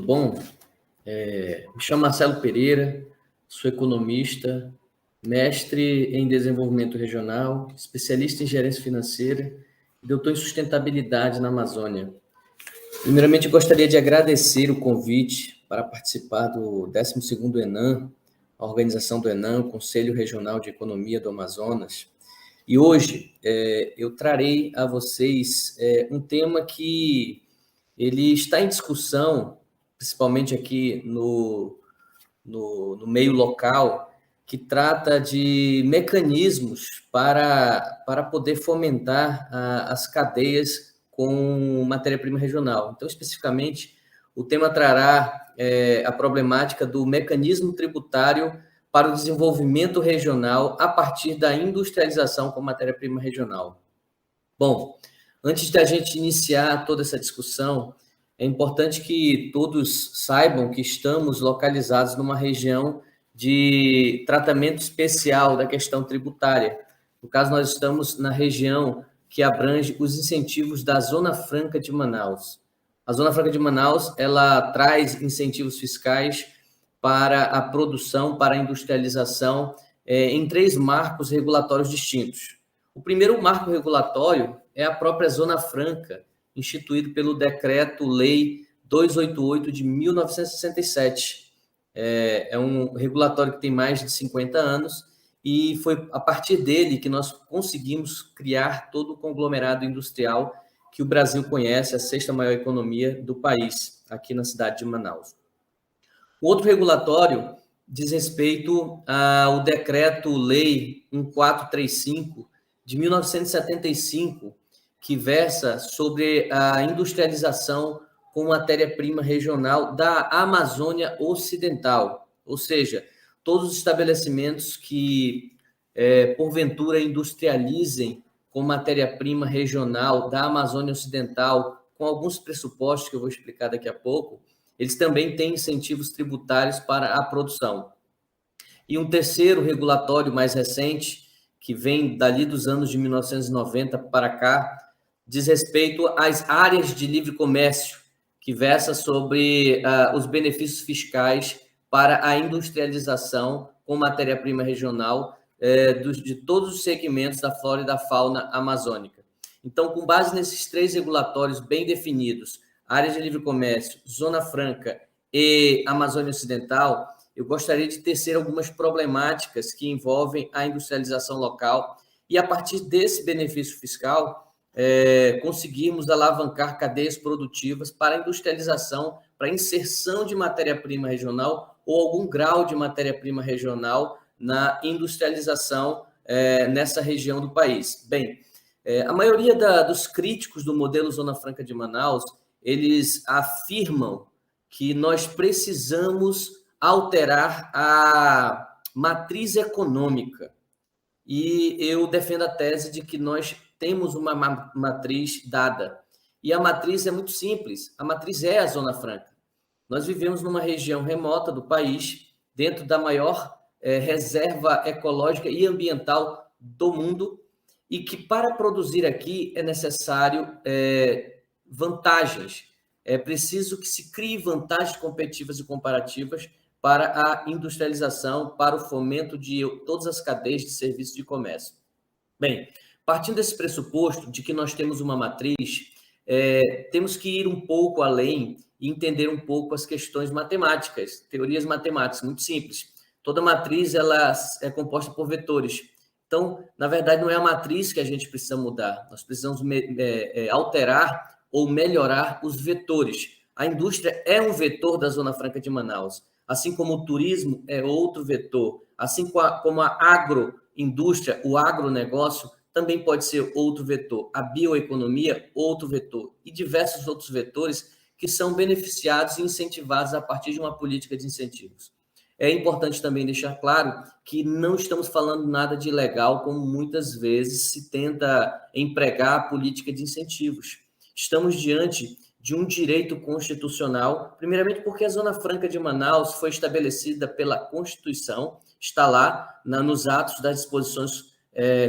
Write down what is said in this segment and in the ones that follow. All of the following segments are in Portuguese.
tudo bom? Me chamo Marcelo Pereira, sou economista, mestre em desenvolvimento regional, especialista em gerência financeira e doutor em sustentabilidade na Amazônia. Primeiramente, gostaria de agradecer o convite para participar do 12º ENAM, a organização do ENAM, o Conselho Regional de Economia do Amazonas. E hoje eu trarei a vocês um tema que ele está em discussão, principalmente aqui no meio local, que trata de mecanismos para poder fomentar as cadeias com matéria-prima regional. Então, especificamente, o tema trará a problemática do mecanismo tributário para o desenvolvimento regional a partir da industrialização com matéria-prima regional. Bom, antes da gente iniciar toda essa discussão, é importante que todos saibam que estamos localizados numa região de tratamento especial da questão tributária. No caso, nós estamos na região que abrange os incentivos da Zona Franca de Manaus. A Zona Franca de Manaus, ela traz incentivos fiscais para a produção, para a industrialização, em 3 marcos regulatórios distintos. O primeiro marco regulatório é a própria Zona Franca, instituído pelo Decreto-Lei 288 de 1967. É um regulatório que tem mais de 50 anos e foi a partir dele que nós conseguimos criar todo o conglomerado industrial que o Brasil conhece, a 6ª maior economia do país, aqui na cidade de Manaus. O outro regulatório diz respeito ao Decreto-Lei 1435 de 1975, que versa sobre a industrialização com matéria-prima regional da Amazônia Ocidental, ou seja, todos os estabelecimentos que, porventura, industrializem com matéria-prima regional da Amazônia Ocidental, com alguns pressupostos que eu vou explicar daqui a pouco, eles também têm incentivos tributários para a produção. E um terceiro regulatório mais recente, que vem dali dos anos de 1990 para cá, diz respeito às áreas de livre comércio, que versa sobre os benefícios fiscais para a industrialização com matéria-prima regional de todos os segmentos da flora e da fauna amazônica. Então, com base nesses 3 regulatórios bem definidos, áreas de livre comércio, Zona Franca e Amazônia Ocidental, eu gostaria de tecer algumas problemáticas que envolvem a industrialização local e, a partir desse benefício fiscal, conseguirmos alavancar cadeias produtivas para a industrialização, para a inserção de matéria-prima regional ou algum grau de matéria-prima regional na industrialização nessa região do país. Bem, a maioria dos críticos do modelo Zona Franca de Manaus, eles afirmam que nós precisamos alterar a matriz econômica. E eu defendo a tese de que nós temos uma matriz dada. E a matriz é muito simples. A matriz é a Zona Franca. Nós vivemos numa região remota do país, dentro da maior reserva ecológica e ambiental do mundo, e que para produzir aqui é necessário vantagens. É preciso que se crie vantagens competitivas e comparativas para a industrialização, para o fomento de todas as cadeias de serviços de comércio. Bem, partindo desse pressuposto de que nós temos uma matriz, temos que ir um pouco além e entender um pouco as questões matemáticas, teorias matemáticas, muito simples. Toda matriz ela é composta por vetores. Então, na verdade, não é a matriz que a gente precisa mudar, nós precisamos alterar ou melhorar os vetores. A indústria é um vetor da Zona Franca de Manaus, assim como o turismo é outro vetor, assim como a agroindústria, o agronegócio, também pode ser outro vetor, a bioeconomia, outro vetor, e diversos outros vetores que são beneficiados e incentivados a partir de uma política de incentivos. É importante também deixar claro que não estamos falando nada de ilegal, como muitas vezes se tenta empregar a política de incentivos. Estamos diante de um direito constitucional, primeiramente porque a Zona Franca de Manaus foi estabelecida pela Constituição, está lá nos atos das disposições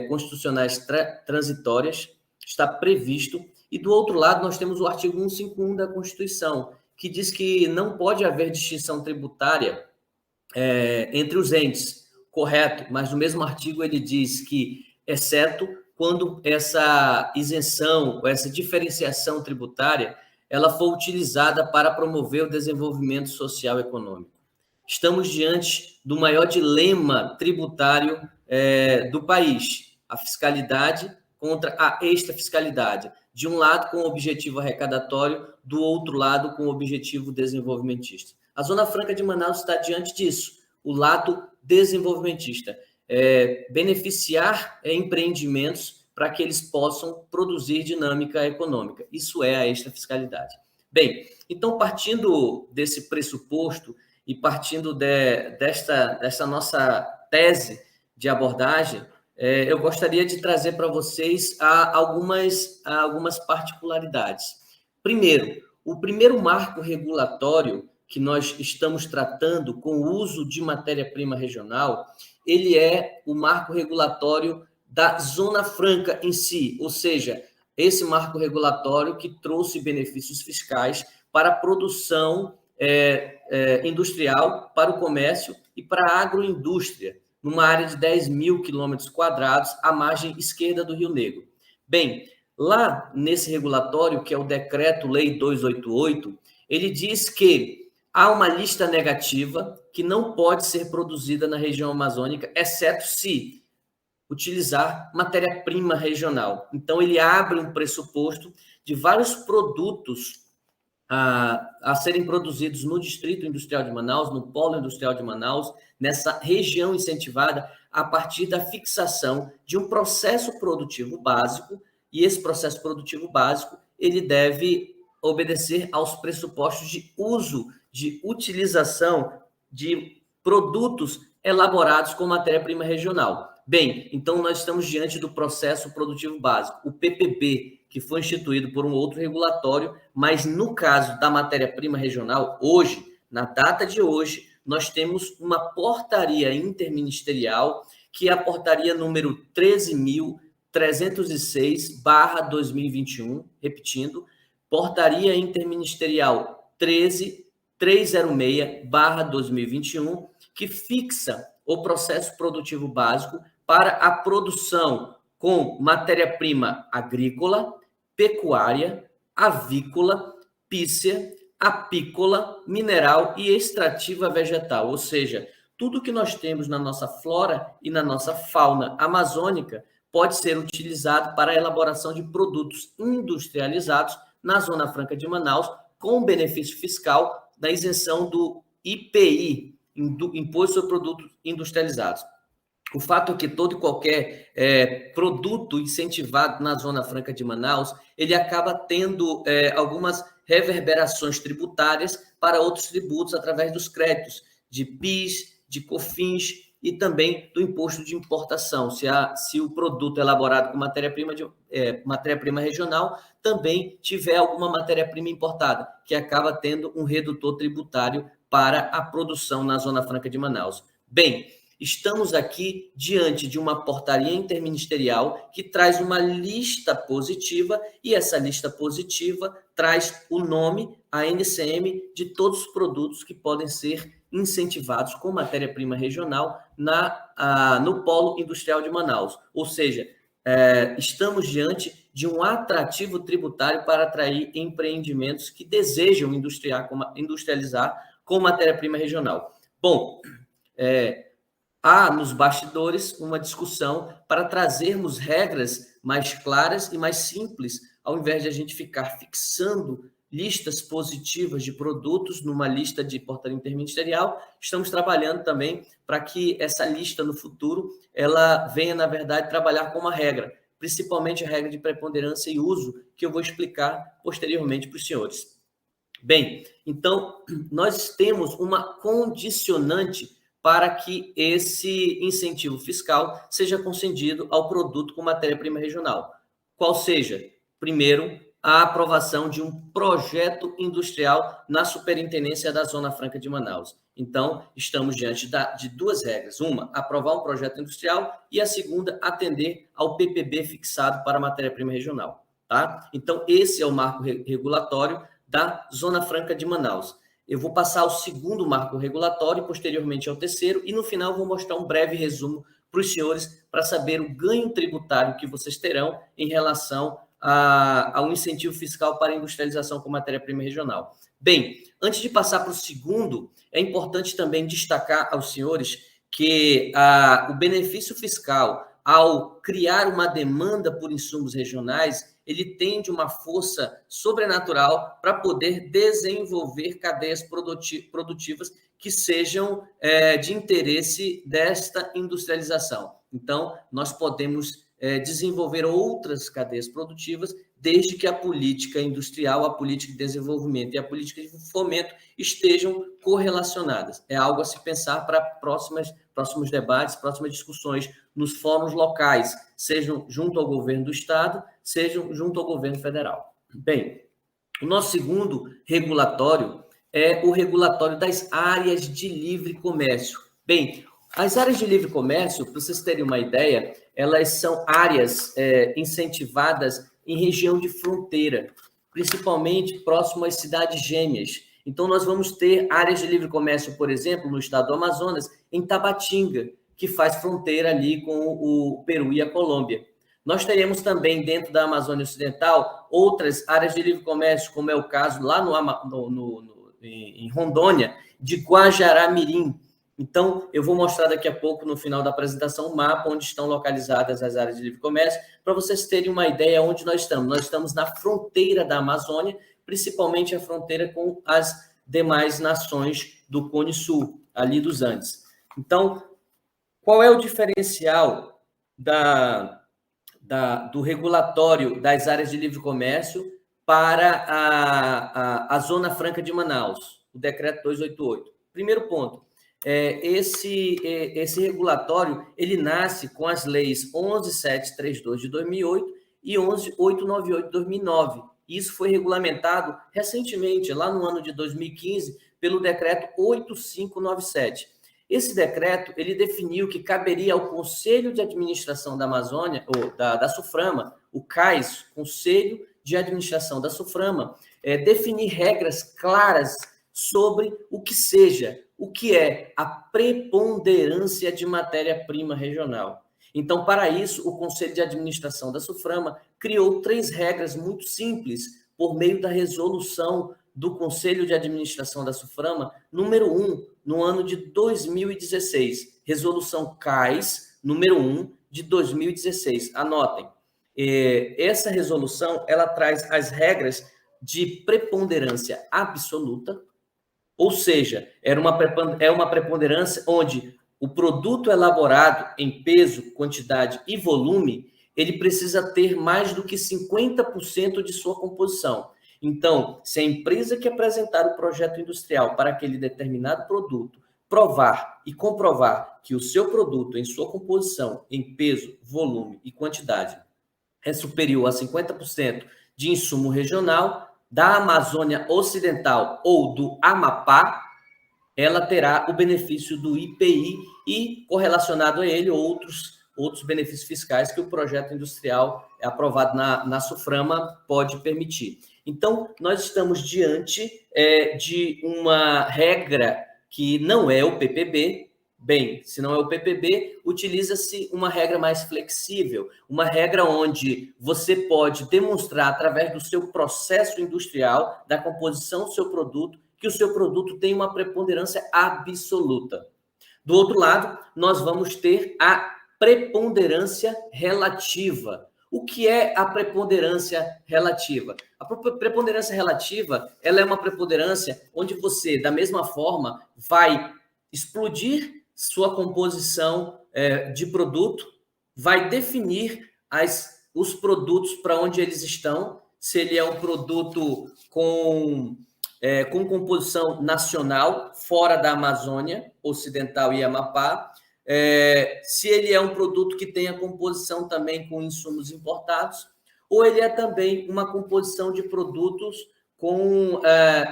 constitucionais transitórias, está previsto, e do outro lado nós temos o artigo 151 da Constituição, que diz que não pode haver distinção tributária entre os entes, correto, mas no mesmo artigo ele diz que, exceto quando essa isenção ou essa diferenciação tributária ela for utilizada para promover o desenvolvimento social e econômico. Estamos diante do maior dilema tributário do país, a fiscalidade contra a extrafiscalidade. De um lado, com o objetivo arrecadatório, do outro lado, com o objetivo desenvolvimentista. A Zona Franca de Manaus está diante disso, o lado desenvolvimentista, beneficiar empreendimentos para que eles possam produzir dinâmica econômica. Isso é a extrafiscalidade. Bem, então, partindo desse pressuposto e partindo desta nossa tese de abordagem, eu gostaria de trazer para vocês algumas particularidades. Primeiro, o primeiro marco regulatório que nós estamos tratando com o uso de matéria-prima regional, ele é o marco regulatório da Zona Franca em si, ou seja, esse marco regulatório que trouxe benefícios fiscais para a produção industrial, para o comércio e para a agroindústria, numa área de 10 mil quilômetros quadrados, à margem esquerda do Rio Negro. Bem, lá nesse regulatório, que é o Decreto-Lei 288, ele diz que há uma lista negativa que não pode ser produzida na região amazônica, exceto se utilizar matéria-prima regional. Então, ele abre um pressuposto de vários produtos a serem produzidos no Distrito Industrial de Manaus, no Polo Industrial de Manaus, nessa região incentivada, a partir da fixação de um processo produtivo básico, e esse processo produtivo básico, ele deve obedecer aos pressupostos de uso, de utilização de produtos elaborados com matéria-prima regional. Bem, então nós estamos diante do processo produtivo básico, o PPB, que foi instituído por um outro regulatório, mas no caso da matéria-prima regional, hoje, na data de hoje, nós temos uma portaria interministerial, que é a portaria número 13.306/2021, repetindo, portaria interministerial 13306/2021, que fixa o processo produtivo básico para a produção com matéria-prima agrícola, pecuária, avícola, pícea, apícola, mineral e extrativa vegetal, ou seja, tudo que nós temos na nossa flora e na nossa fauna amazônica pode ser utilizado para a elaboração de produtos industrializados na Zona Franca de Manaus, com benefício fiscal da isenção do IPI, Imposto sobre Produtos Industrializados. O fato é que todo e qualquer produto incentivado na Zona Franca de Manaus, ele acaba tendo algumas reverberações tributárias para outros tributos através dos créditos de PIS, de COFINS e também do imposto de importação. Se o produto elaborado com matéria-prima regional também tiver alguma matéria-prima importada, que acaba tendo um redutor tributário para a produção na Zona Franca de Manaus. Bem, estamos aqui diante de uma portaria interministerial que traz uma lista positiva, e essa lista positiva traz o nome, a NCM, de todos os produtos que podem ser incentivados com matéria-prima regional no Polo Industrial de Manaus. Ou seja, estamos diante de um atrativo tributário para atrair empreendimentos que desejam industrializar com matéria-prima regional. Bom, há nos bastidores uma discussão para trazermos regras mais claras e mais simples, ao invés de a gente ficar fixando listas positivas de produtos numa lista de portaria interministerial. Estamos trabalhando também para que essa lista no futuro ela venha, na verdade, trabalhar com uma regra, principalmente a regra de preponderância e uso, que eu vou explicar posteriormente para os senhores. Bem, então, nós temos uma condicionante para que esse incentivo fiscal seja concedido ao produto com matéria-prima regional. Qual seja, primeiro, a aprovação de um projeto industrial na Superintendência da Zona Franca de Manaus. Então, estamos diante de duas regras. Uma, aprovar um projeto industrial, e a segunda, atender ao PPB fixado para a matéria-prima regional. Tá? Então, esse é o marco regulatório da Zona Franca de Manaus. Eu vou passar ao segundo marco regulatório, posteriormente ao terceiro, e no final vou mostrar um breve resumo para os senhores, para saber o ganho tributário que vocês terão em relação ao incentivo fiscal para a industrialização com matéria-prima regional. Bem, antes de passar para o segundo, é importante também destacar aos senhores que o benefício fiscal, ao criar uma demanda por insumos regionais, ele tem de uma força sobrenatural para poder desenvolver cadeias produtivas que sejam de interesse desta industrialização. Então, nós podemos desenvolver outras cadeias produtivas, desde que a política industrial, a política de desenvolvimento e a política de fomento estejam correlacionadas. É algo a se pensar para próximos debates, próximas discussões nos fóruns locais, sejam junto ao governo do Estado, sejam junto ao governo federal. Bem, o nosso segundo regulatório é o regulatório das áreas de livre comércio. Bem, as áreas de livre comércio, para vocês terem uma ideia, elas são áreas incentivadas em região de fronteira, principalmente próximo às cidades gêmeas. Então, nós vamos ter áreas de livre comércio, por exemplo, no estado do Amazonas, em Tabatinga, que faz fronteira ali com o Peru e a Colômbia. Nós teremos também, dentro da Amazônia Ocidental, outras áreas de livre comércio, como é o caso lá em Rondônia, de Guajará-Mirim. Então, eu vou mostrar daqui a pouco, no final da apresentação, um mapa onde estão localizadas as áreas de livre comércio, para vocês terem uma ideia onde nós estamos. Nós estamos na fronteira da Amazônia, principalmente a fronteira com as demais nações do Cone Sul, ali dos Andes. Então, qual é o diferencial do regulatório das áreas de livre comércio para a Zona Franca de Manaus, o decreto 288? Primeiro ponto, esse regulatório, ele nasce com as leis 11.732 de 2008 e 11.898 de 2009. Isso foi regulamentado recentemente, lá no ano de 2015, pelo decreto 8597. Esse decreto, ele definiu que caberia ao Conselho de Administração da Amazônia, ou da SUFRAMA, o CAIS, Conselho de Administração da SUFRAMA, definir regras claras sobre o que é a preponderância de matéria-prima regional. Então, para isso, o Conselho de Administração da SUFRAMA criou 3 regras muito simples por meio da resolução do Conselho de Administração da SUFRAMA, número 1, no ano de 2016. Resolução CAIS, número 1, de 2016. Anotem. Essa resolução, ela traz as regras de preponderância absoluta, ou seja, é uma preponderância onde o produto elaborado em peso, quantidade e volume, ele precisa ter mais do que 50% de sua composição. Então, se a empresa que apresentar o projeto industrial para aquele determinado produto provar e comprovar que o seu produto, em sua composição, em peso, volume e quantidade, é superior a 50% de insumo regional da Amazônia Ocidental ou do Amapá, ela terá o benefício do IPI e, correlacionado a ele, outros benefícios fiscais que o projeto industrial aprovado na SUFRAMA pode permitir. Então, nós estamos diante de uma regra que não é o PPB. Bem, se não é o PPB, utiliza-se uma regra mais flexível, uma regra onde você pode demonstrar, através do seu processo industrial, da composição do seu produto, que o seu produto tem uma preponderância absoluta. Do outro lado, nós vamos ter a preponderância relativa. O que é a preponderância relativa? A preponderância relativa, ela é uma preponderância onde você, da mesma forma, vai explodir sua composição de produto, vai definir os produtos para onde eles estão, se ele é um produto com composição nacional, fora da Amazônia Ocidental e Amapá, se ele é um produto que tem a composição também com insumos importados, ou ele é também uma composição de produtos com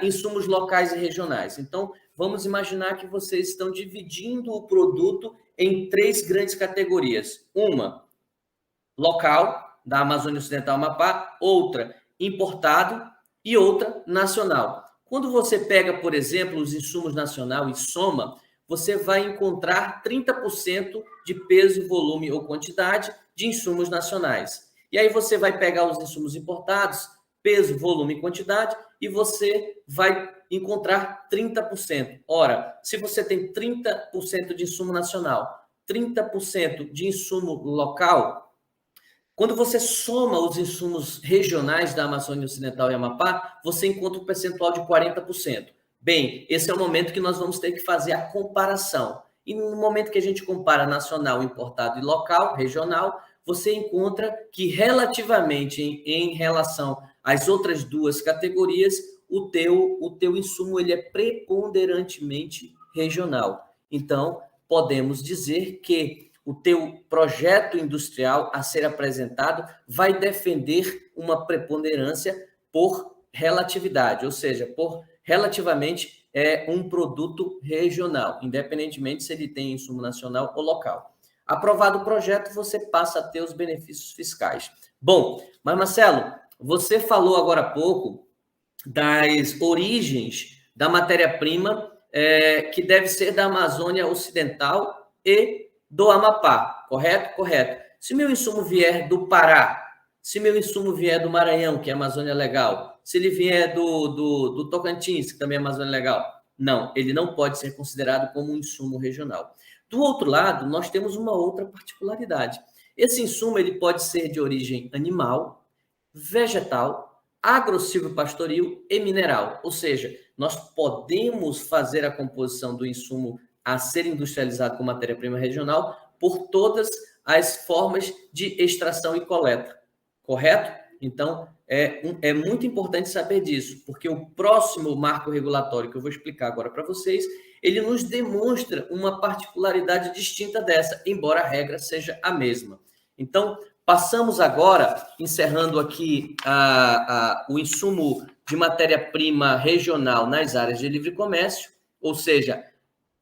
insumos locais e regionais. Então, vamos imaginar que vocês estão dividindo o produto em 3 grandes categorias. Uma, local, da Amazônia Ocidental Amapá. Outra, importado. e outra nacional. Quando você pega, por exemplo, os insumos nacional e soma, você vai encontrar 30% de peso, volume ou quantidade de insumos nacionais. E aí você vai pegar os insumos importados, peso, volume e quantidade, e você vai encontrar 30%. Ora, se você tem 30% de insumo nacional, 30% de insumo local, quando você soma os insumos regionais da Amazônia Ocidental e Amapá, você encontra um percentual de 40%. Bem, esse é o momento que nós vamos ter que fazer a comparação. E no momento que a gente compara nacional, importado e local, regional, você encontra que relativamente em relação às outras duas categorias, o teu insumo ele é preponderantemente regional. Então, podemos dizer que o teu projeto industrial a ser apresentado vai defender uma preponderância por relatividade, ou seja, por relativamente um produto regional, independentemente se ele tem insumo nacional ou local. Aprovado o projeto, você passa a ter os benefícios fiscais. Bom, mas Marcelo, você falou agora há pouco das origens da matéria-prima que deve ser da Amazônia Ocidental e do Amapá, correto? Correto. Se meu insumo vier do Pará, se meu insumo vier do Maranhão, que é Amazônia Legal, se ele vier do Tocantins, que também é Amazônia Legal, não, ele não pode ser considerado como um insumo regional. Do outro lado, nós temos uma outra particularidade. Esse insumo ele pode ser de origem animal, vegetal, agro-silvopastoril e mineral. Ou seja, nós podemos fazer a composição do insumo a ser industrializado com matéria-prima regional por todas as formas de extração e coleta, correto? Então, é muito importante saber disso, porque o próximo marco regulatório que eu vou explicar agora para vocês, ele nos demonstra uma particularidade distinta dessa, embora a regra seja a mesma. Então, passamos agora, encerrando aqui o insumo de matéria-prima regional nas áreas de livre comércio, ou seja,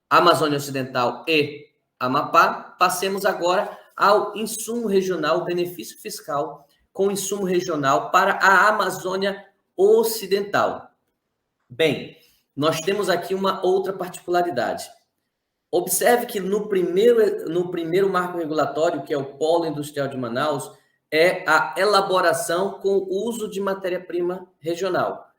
Amazônia Ocidental e Amapá, passemos agora ao insumo regional, benefício fiscal com insumo regional para a Amazônia Ocidental. Bem, nós temos aqui uma outra particularidade. Observe que no primeiro marco regulatório, que é o Polo Industrial de Manaus, é a elaboração com uso de matéria-prima regional.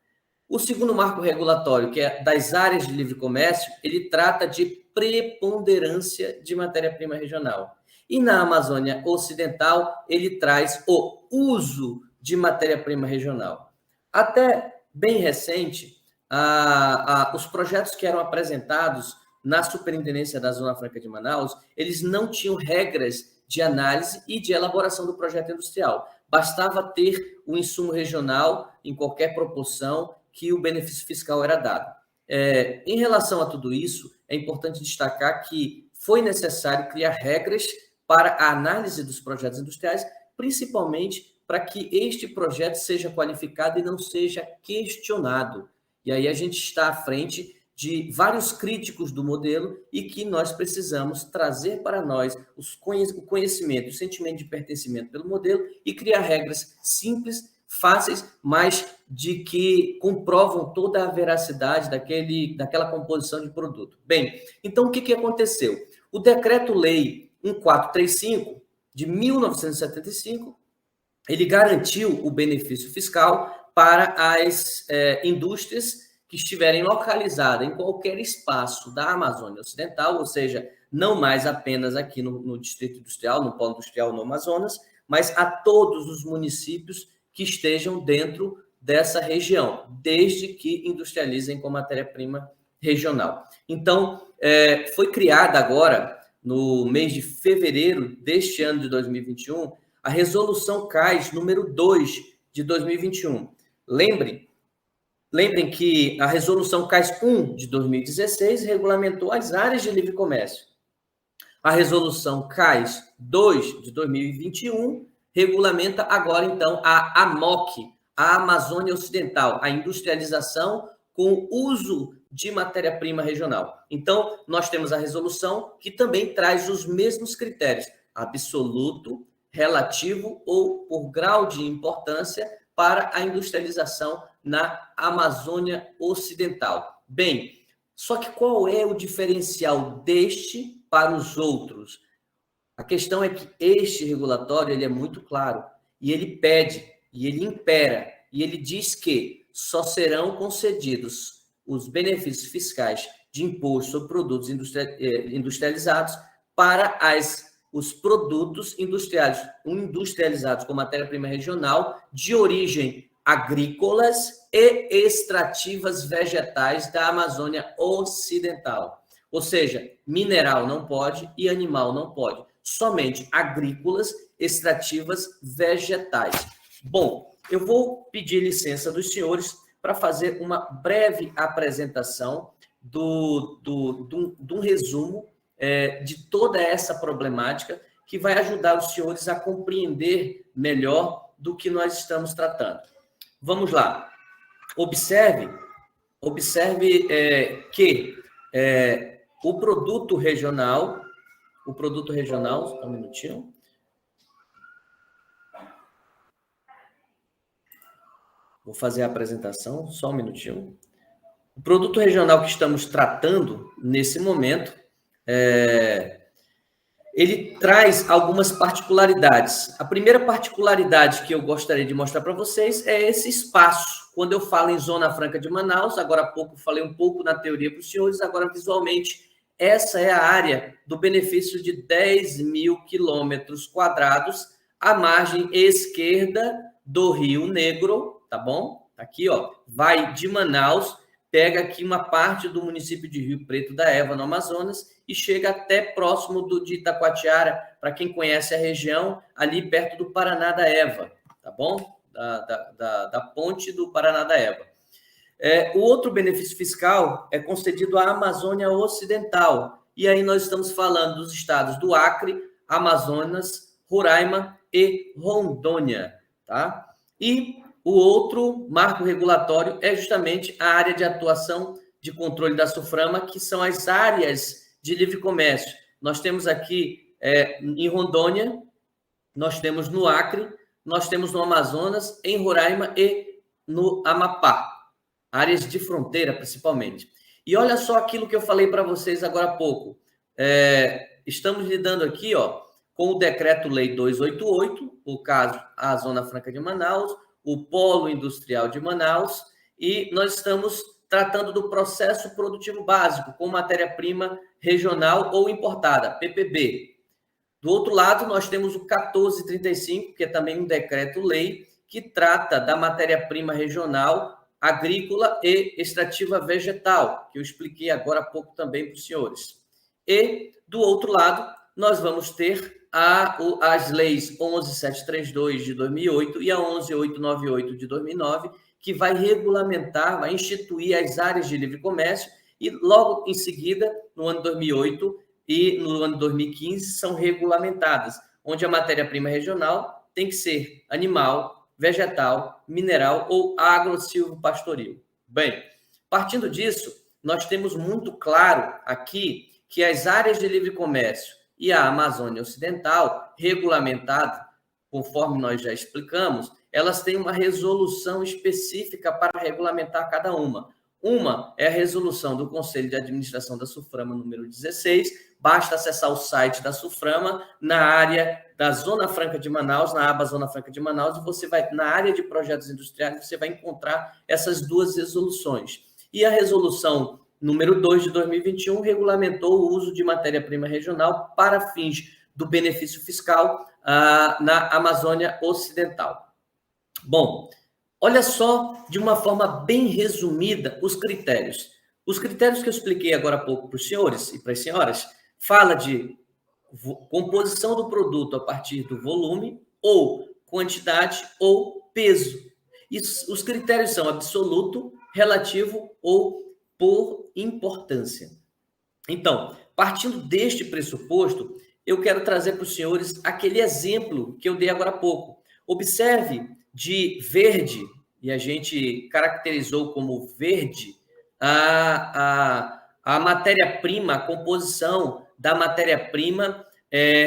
O segundo marco regulatório, que é das áreas de livre comércio, ele trata de preponderância de matéria-prima regional. E na Amazônia Ocidental, ele traz o uso de matéria-prima regional. Até bem recente, os projetos que eram apresentados na Superintendência da Zona Franca de Manaus, eles não tinham regras de análise e de elaboração do projeto industrial. Bastava ter o insumo regional em qualquer proporção que o benefício fiscal era dado. Em relação a tudo isso, é importante destacar que foi necessário criar regras para a análise dos projetos industriais, principalmente para que este projeto seja qualificado e não seja questionado. E aí a gente está à frente de vários críticos do modelo e que nós precisamos trazer para nós o conhecimento, o sentimento de pertencimento pelo modelo e criar regras simples, fáceis, mas de que comprovam toda a veracidade daquela composição de produto. Bem, então o que aconteceu? O Decreto-Lei 1435 de 1975, ele garantiu o benefício fiscal para as indústrias que estiverem localizadas em qualquer espaço da Amazônia Ocidental, ou seja, não mais apenas aqui no Distrito Industrial, no Polo Industrial no Amazonas, mas a todos os municípios que estejam dentro dessa região, desde que industrializem com matéria-prima regional. Então, foi criada agora, no mês de fevereiro deste ano de 2021, a Resolução CAIS número 2 de 2021. Lembrem que a Resolução CAIS 1 de 2016 regulamentou as áreas de livre comércio. A Resolução CAIS 2 de 2021 regulamenta agora, então, a AMOC, a Amazônia Ocidental, a industrialização com uso de matéria-prima regional. Então, nós temos a resolução que também traz os mesmos critérios, absoluto, relativo ou por grau de importância para a industrialização na Amazônia Ocidental. Bem, só que qual é o diferencial deste para os outros? A questão é que este regulatório ele é muito claro e ele pede, e ele impera, e ele diz que só serão concedidos os benefícios fiscais de imposto sobre produtos industrializados para os produtos industrializados com matéria-prima regional de origem agrícolas e extrativas vegetais da Amazônia Ocidental. Ou seja, mineral não pode e animal não pode. Somente agrícolas, extrativas, vegetais. Bom, eu vou pedir licença dos senhores para fazer uma breve apresentação de um resumo de toda essa problemática que vai ajudar os senhores a compreender melhor do que nós estamos tratando. Vamos lá. Observe que o produto regional, só um minutinho. Vou fazer a apresentação, só um minutinho. O produto regional que estamos tratando nesse momento, ele traz algumas particularidades. A primeira particularidade que eu gostaria de mostrar para vocês é esse espaço. Quando eu falo em Zona Franca de Manaus, agora há pouco falei um pouco na teoria para os senhores, agora visualmente, essa é a área do benefício de 10 mil quilômetros quadrados, à margem esquerda do Rio Negro, tá bom? Aqui, ó, vai de Manaus, pega aqui uma parte do município de Rio Preto da Eva, no Amazonas, e chega até próximo de Itacoatiara, para quem conhece a região, ali perto do Paraná da Eva, tá bom? Da ponte do Paraná da Eva. O outro benefício fiscal é concedido à Amazônia Ocidental, e aí nós estamos falando dos estados do Acre, Amazonas, Roraima e Rondônia, tá? E o outro marco regulatório é justamente a área de atuação de controle da SUFRAMA, que são as áreas de livre comércio. Nós temos aqui em Rondônia, nós temos no Acre, nós temos no Amazonas, em Roraima e no Amapá. Áreas de fronteira, principalmente. E olha só aquilo que eu falei para vocês agora há pouco. Estamos lidando aqui, ó, com o Decreto-Lei 288, o caso, a Zona Franca de Manaus, o Polo Industrial de Manaus, e nós estamos tratando do processo produtivo básico, com matéria-prima regional ou importada, PPB. Do outro lado, nós temos o 1435, que é também um decreto-lei, que trata da matéria-prima regional agrícola e extrativa vegetal, que eu expliquei agora há pouco também para os senhores. E, do outro lado, nós vamos ter as leis 11.732 de 2008 e a 11.898 de 2009, que vai regulamentar, vai instituir as áreas de livre comércio, e logo em seguida, no ano 2008 e no ano 2015, são regulamentadas, onde a matéria-prima regional tem que ser animal, vegetal, mineral ou agro-silvopastoril. Bem, partindo disso, nós temos muito claro aqui que as áreas de livre comércio e a Amazônia Ocidental, regulamentada, conforme nós já explicamos, elas têm uma resolução específica para regulamentar cada uma. Uma é a resolução do Conselho de Administração da SUFRAMA número 16, basta acessar o site da SUFRAMA na área da Zona Franca de Manaus, na aba Zona Franca de Manaus, e você vai, na área de projetos industriais, você vai encontrar essas duas resoluções. E a resolução número 2 de 2021 regulamentou o uso de matéria-prima regional para fins do benefício fiscal na Amazônia Ocidental. Bom, olha só, de uma forma bem resumida, os critérios. Os critérios que eu expliquei agora há pouco para os senhores e para as senhoras, fala de composição do produto a partir do volume, ou quantidade, ou peso. E os critérios são absoluto, relativo ou por importância. Então, partindo deste pressuposto, eu quero trazer para os senhores aquele exemplo que eu dei agora há pouco. Observe de verde, e a gente caracterizou como verde, a matéria-prima, a composição da matéria-prima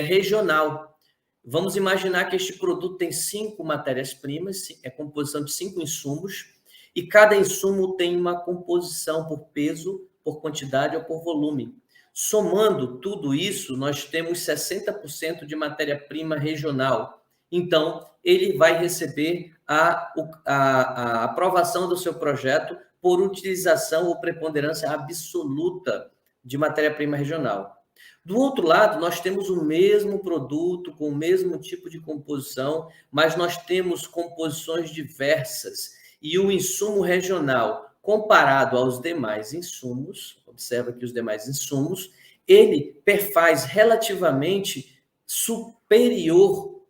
regional. Vamos imaginar que este produto tem 5 matérias-primas, é composição de 5 insumos, e cada insumo tem uma composição por peso, por quantidade ou por volume. Somando tudo isso, nós temos 60% de matéria-prima regional. Então, ele vai receber a aprovação do seu projeto por utilização ou preponderância absoluta de matéria-prima regional. Do outro lado, nós temos o mesmo produto, com o mesmo tipo de composição, mas nós temos composições diversas. E o insumo regional, comparado aos demais insumos, observa que os demais insumos, ele perfaz relativamente superior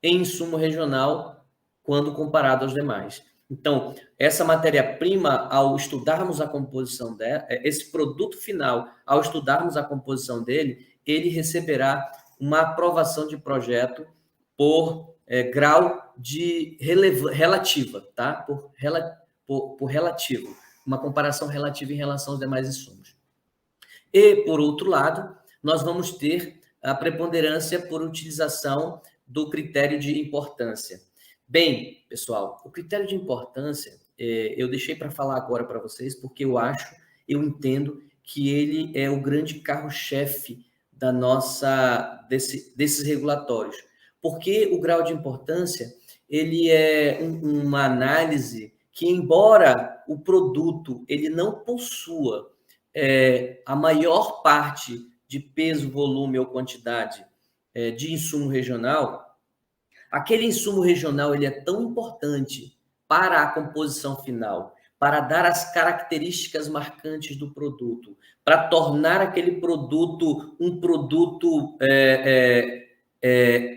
em insumo regional quando comparado aos demais. Então, essa matéria-prima, ao estudarmos a composição dela, esse produto final, ao estudarmos a composição dele, ele receberá uma aprovação de projeto por grau de relativa, tá? Por relativo, uma comparação relativa em relação aos demais insumos. E, por outro lado, nós vamos ter a preponderância por utilização do critério de importância. Bem, pessoal, o critério de importância, eu deixei para falar agora para vocês, porque eu entendo que ele é o grande carro-chefe desses regulatórios. Porque o grau de importância, ele é uma análise que, embora o produto ele não possua a maior parte de peso, volume ou quantidade de insumo regional, aquele insumo regional ele é tão importante para a composição final, para dar as características marcantes do produto, para tornar aquele produto um produto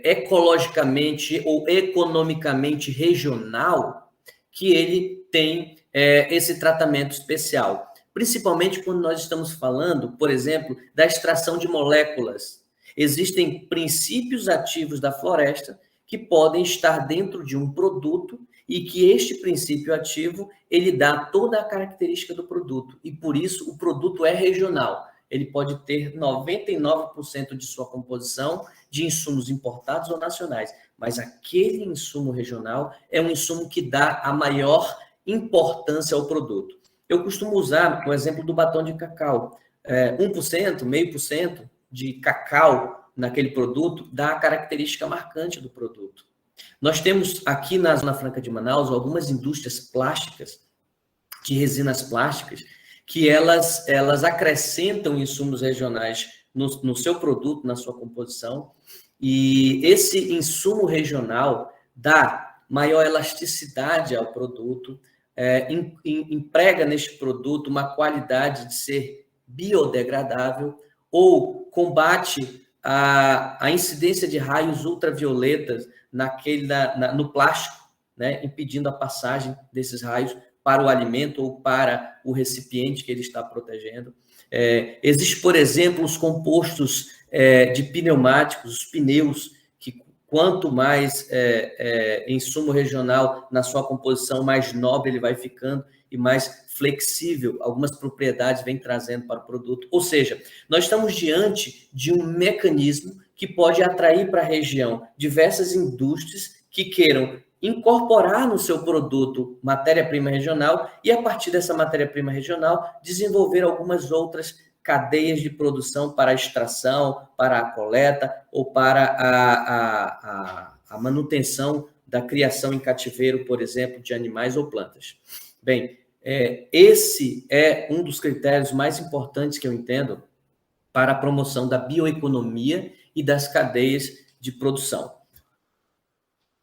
ecologicamente ou economicamente regional, que ele tem esse tratamento especial. Principalmente quando nós estamos falando, por exemplo, da extração de moléculas. Existem princípios ativos da floresta que podem estar dentro de um produto e que este princípio ativo, ele dá toda a característica do produto. E por isso o produto é regional. Ele pode ter 99% de sua composição de insumos importados ou nacionais, mas aquele insumo regional é um insumo que dá a maior importância ao produto. Eu costumo usar o exemplo do batom de cacau. 1%, 0,5% de cacau naquele produto dá a característica marcante do produto. Nós temos aqui na Zona Franca de Manaus algumas indústrias plásticas, de resinas plásticas, que elas acrescentam insumos regionais no seu produto, na sua composição, e esse insumo regional dá maior elasticidade ao produto, emprega neste produto uma qualidade de ser biodegradável ou combate a incidência de raios ultravioletas no plástico, né, impedindo a passagem desses raios para o alimento ou para o recipiente que ele está protegendo. Existe, por exemplo, os compostos de pneumáticos, os pneus, que quanto mais insumo regional na sua composição, mais nobre ele vai ficando e mais flexível, algumas propriedades vem trazendo para o produto. Ou seja, nós estamos diante de um mecanismo que pode atrair para a região diversas indústrias que queiram incorporar no seu produto matéria-prima regional e, a partir dessa matéria-prima regional, desenvolver algumas outras cadeias de produção para a extração, para a coleta ou para a manutenção da criação em cativeiro, por exemplo, de animais ou plantas. Bem, esse é um dos critérios mais importantes que eu entendo para a promoção da bioeconomia e das cadeias de produção.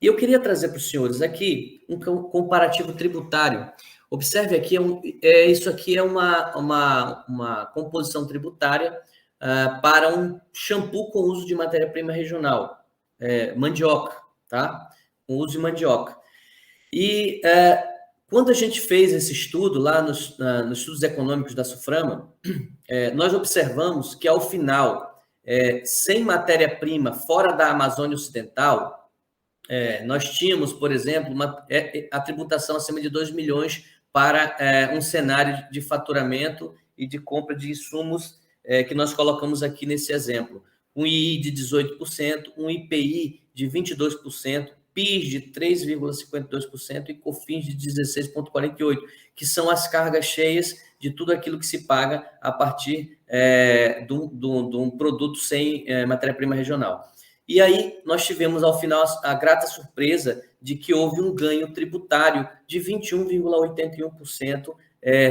E eu queria trazer para os senhores aqui um comparativo tributário. Observe aqui, isso aqui é uma composição tributária para um shampoo com uso de matéria-prima regional, mandioca, tá? Com uso de mandioca. E quando a gente fez esse estudo lá nos estudos econômicos da SUFRAMA, nós observamos que, ao final, sem matéria-prima fora da Amazônia Ocidental, nós tínhamos, por exemplo, a tributação acima de 2 milhões para um cenário de faturamento e de compra de insumos que nós colocamos aqui nesse exemplo. Um II de 18%, um IPI de 22%, PIS de 3,52% e COFINS de 16,48%, que são as cargas cheias de tudo aquilo que se paga a partir de um produto sem matéria-prima regional. E aí nós tivemos, ao final, a grata surpresa de que houve um ganho tributário de 21,81%,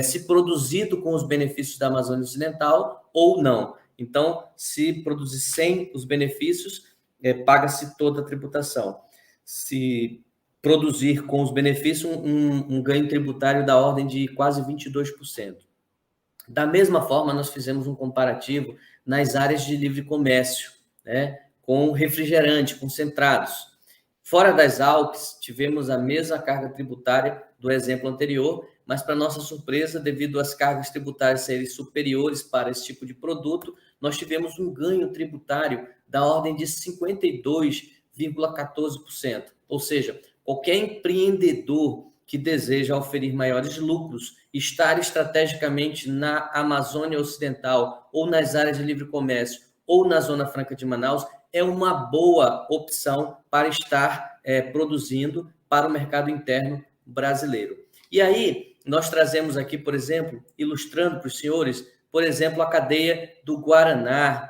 se produzido com os benefícios da Amazônia Ocidental ou não. Então, se produzir sem os benefícios, paga-se toda a tributação. Se produzir com os benefícios, um ganho tributário da ordem de quase 22%. Da mesma forma, nós fizemos um comparativo nas áreas de livre comércio, né, com refrigerante, concentrados. Fora das ALCs, tivemos a mesma carga tributária do exemplo anterior, mas, para nossa surpresa, devido às cargas tributárias serem superiores para esse tipo de produto, nós tivemos um ganho tributário da ordem de 52,14%. Ou seja, qualquer empreendedor que deseja oferir maiores lucros, estar estrategicamente na Amazônia Ocidental ou nas áreas de livre comércio ou na Zona Franca de Manaus, é uma boa opção para estar produzindo para o mercado interno brasileiro. E aí, nós trazemos aqui, por exemplo, ilustrando para os senhores, por exemplo, a cadeia do Guaraná,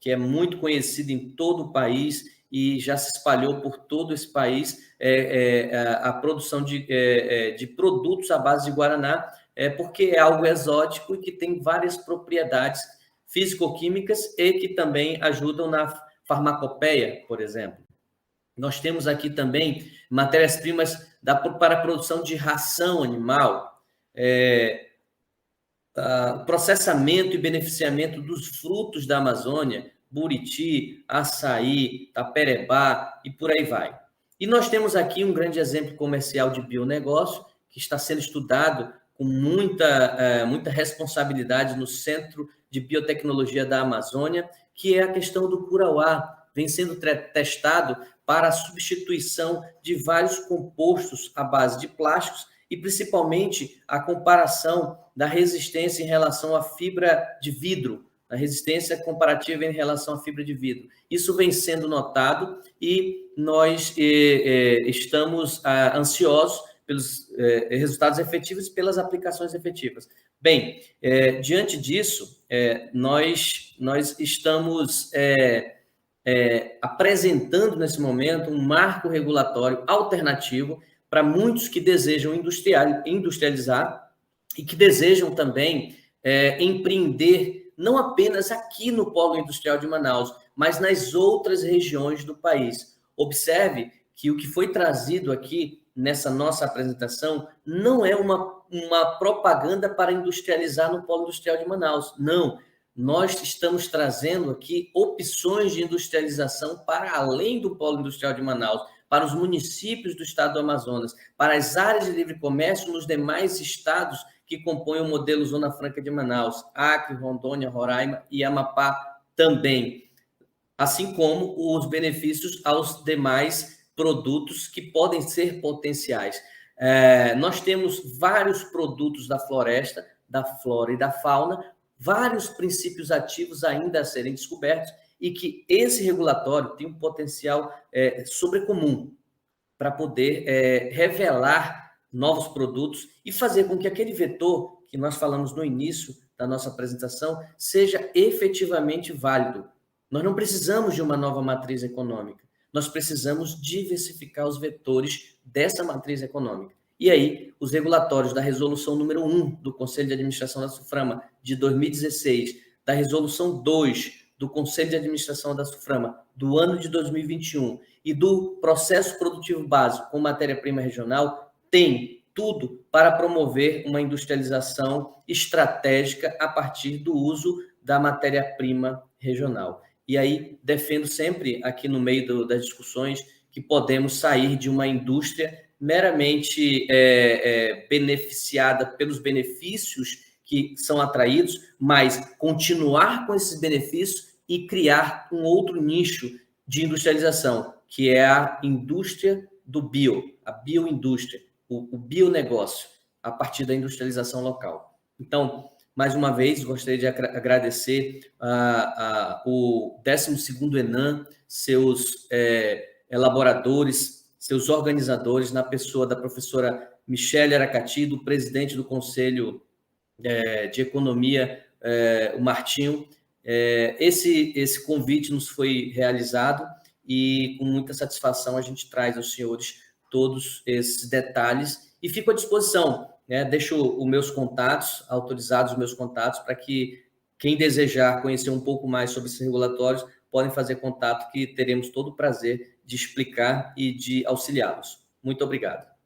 que é muito conhecida em todo o país e já se espalhou por todo esse país, a produção de produtos à base de Guaraná, porque é algo exótico e que tem várias propriedades físico-químicas e que também ajudam na farmacopeia, por exemplo. Nós temos aqui também matérias-primas para a produção de ração animal, processamento e beneficiamento dos frutos da Amazônia, buriti, açaí, taperebá e por aí vai. E nós temos aqui um grande exemplo comercial de bionegócio que está sendo estudado com muita responsabilidade no Centro de Biotecnologia da Amazônia, que é a questão do curauá, vem sendo testado para a substituição de vários compostos à base de plásticos e principalmente a comparação da resistência em relação à fibra de vidro, a resistência comparativa em relação à fibra de vidro. Isso vem sendo notado e nós estamos ansiosos pelos resultados efetivos e pelas aplicações efetivas. Bem, diante disso, nós estamos apresentando nesse momento um marco regulatório alternativo para muitos que desejam industrializar e que desejam também empreender não apenas aqui no Polo Industrial de Manaus, mas nas outras regiões do país. Observe que o que foi trazido aqui nessa nossa apresentação não é uma propaganda para industrializar no Polo Industrial de Manaus. Não, nós estamos trazendo aqui opções de industrialização para além do Polo Industrial de Manaus, para os municípios do estado do Amazonas, para as áreas de livre comércio nos demais estados que compõem o modelo Zona Franca de Manaus, Acre, Rondônia, Roraima e Amapá também, assim como os benefícios aos demais produtos que podem ser potenciais. Nós temos vários produtos da floresta, da flora e da fauna, vários princípios ativos ainda a serem descobertos e que esse regulatório tem um potencial sobrecomum para poder revelar novos produtos e fazer com que aquele vetor que nós falamos no início da nossa apresentação seja efetivamente válido. Nós não precisamos de uma nova matriz econômica, nós precisamos diversificar os vetores dessa matriz econômica. E aí, os regulatórios da resolução número 1 do Conselho de Administração da SUFRAMA de 2016, da resolução 2 do Conselho de Administração da SUFRAMA do ano de 2021 e do processo produtivo básico com matéria-prima regional tem tudo para promover uma industrialização estratégica a partir do uso da matéria-prima regional. E aí, defendo sempre aqui no meio das discussões que podemos sair de uma indústria meramente beneficiada pelos benefícios que são atraídos, mas continuar com esses benefícios e criar um outro nicho de industrialização, que é a indústria do bio, a bioindústria, o bionegócio, a partir da industrialização local. Então, mais uma vez, gostaria de agradecer o 12º ENAM, seus elaboradores, seus organizadores, na pessoa da professora Michele Aracati, do presidente do Conselho de Economia, o Martinho. Esse convite nos foi realizado e, com muita satisfação, a gente traz aos senhores todos esses detalhes e fico à disposição, né? Deixo os meus contatos, autorizados os meus contatos, para que quem desejar conhecer um pouco mais sobre esses regulatórios podem fazer contato, que teremos todo o prazer de explicar e de auxiliá-los. Muito obrigado.